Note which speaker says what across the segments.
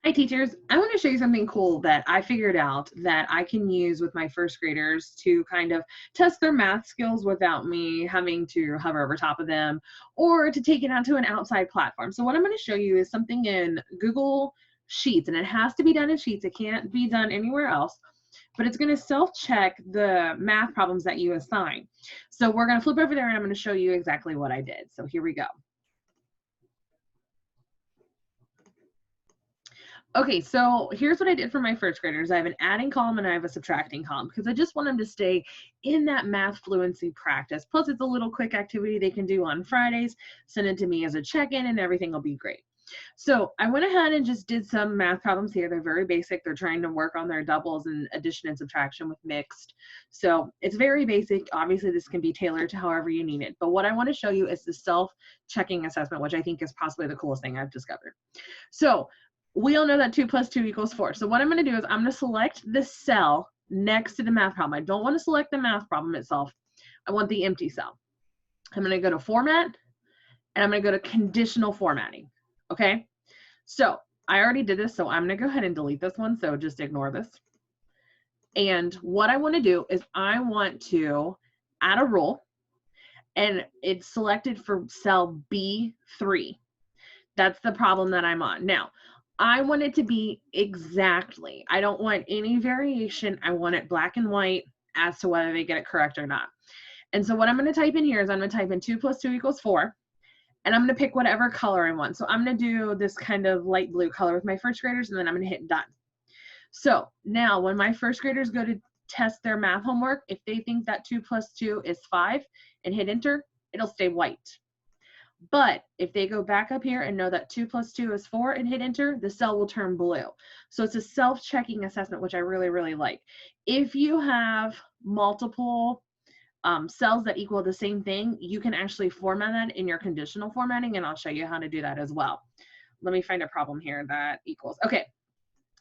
Speaker 1: Hi teachers, I want to show you something cool that I figured out that I can use with my first graders to kind of test their math skills without me having to hover over top of them or to take it onto an outside platform. So what I'm going to show you is something in Google Sheets, and it has to be done in Sheets. It can't be done anywhere else, but it's going to self-check the math problems that you assign. So we're going to flip over there and I'm going to show you exactly what I did. So here we go. Okay, so here's what I did for my first graders. I have an adding column and I have a subtracting column because I just want them to stay in that math fluency practice. Plus, it's a little quick activity they can do on Fridays. Send it to me as a check-in and everything will be great. So I went ahead and just did some math problems here. They're very basic. They're trying to work on their doubles and addition and subtraction with mixed. So it's very basic. Obviously, this can be tailored to however you need it. But what I want to show you is the self-checking assessment, which I think is possibly the coolest thing I've discovered. So we all know that 2 plus 2 equals 4. So what I'm going to do is I'm going to select the cell next to the math problem. I don't want to select the math problem itself. I want the empty cell. I'm going to go to Format, and I'm going to go to Conditional Formatting. Okay? So I already did this, so I'm going to go ahead and delete this one, so just ignore this. And what I want to do is I want to add a rule, and it's selected for cell B3. That's the problem that I'm on. Now, I want it to be exactly. I don't want any variation. I want it black and white as to whether they get it correct or not. And so what I'm going to type in here is I'm going to type in 2 plus 2 equals 4. And I'm going to pick whatever color I want. So I'm going to do this kind of light blue color with my first graders, and then I'm going to hit done. So now when my first graders go to test their math homework, if they think that 2 plus 2 is 5 and hit enter, it'll stay white. But if they go back up here and know that 2 plus 2 is 4 and hit enter, the cell will turn blue. So it's a self-checking assessment, which I really, really like. If you have multiple cells that equal the same thing, you can actually format that in your conditional formatting, and I'll show you how to do that as well. Let me find a problem here that equals. Okay,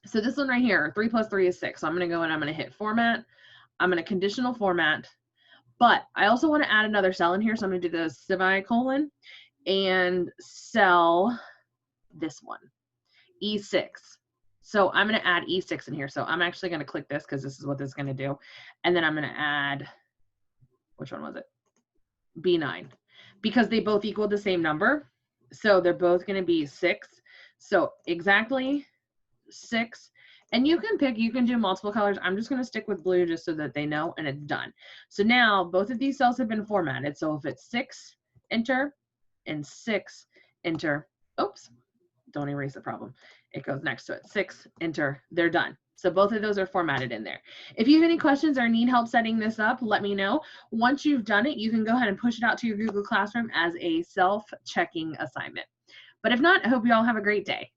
Speaker 1: so this one right here, 3 plus 3 is 6. So I'm going to go and I'm going to hit Format. I'm going to conditional format. But I also want to add another cell in here, so I'm going to do the semicolon and cell this one, E6. So I'm going to add E6 in here. So I'm actually going to click this because this is what this is going to do. And then I'm going to add, which one was it? B9, because they both equal the same number. So they're both going to be 6. So exactly 6. And you can pick, you can do multiple colors. I'm just going to stick with blue just so that they know, and it's done. So now both of these cells have been formatted. So if it's 6, enter, and 6, enter. Oops, don't erase the problem. It goes next to it. 6, enter, they're done. So both of those are formatted in there. If you have any questions or need help setting this up, let me know. Once you've done it, you can go ahead and push it out to your Google Classroom as a self-checking assignment. But if not, I hope you all have a great day.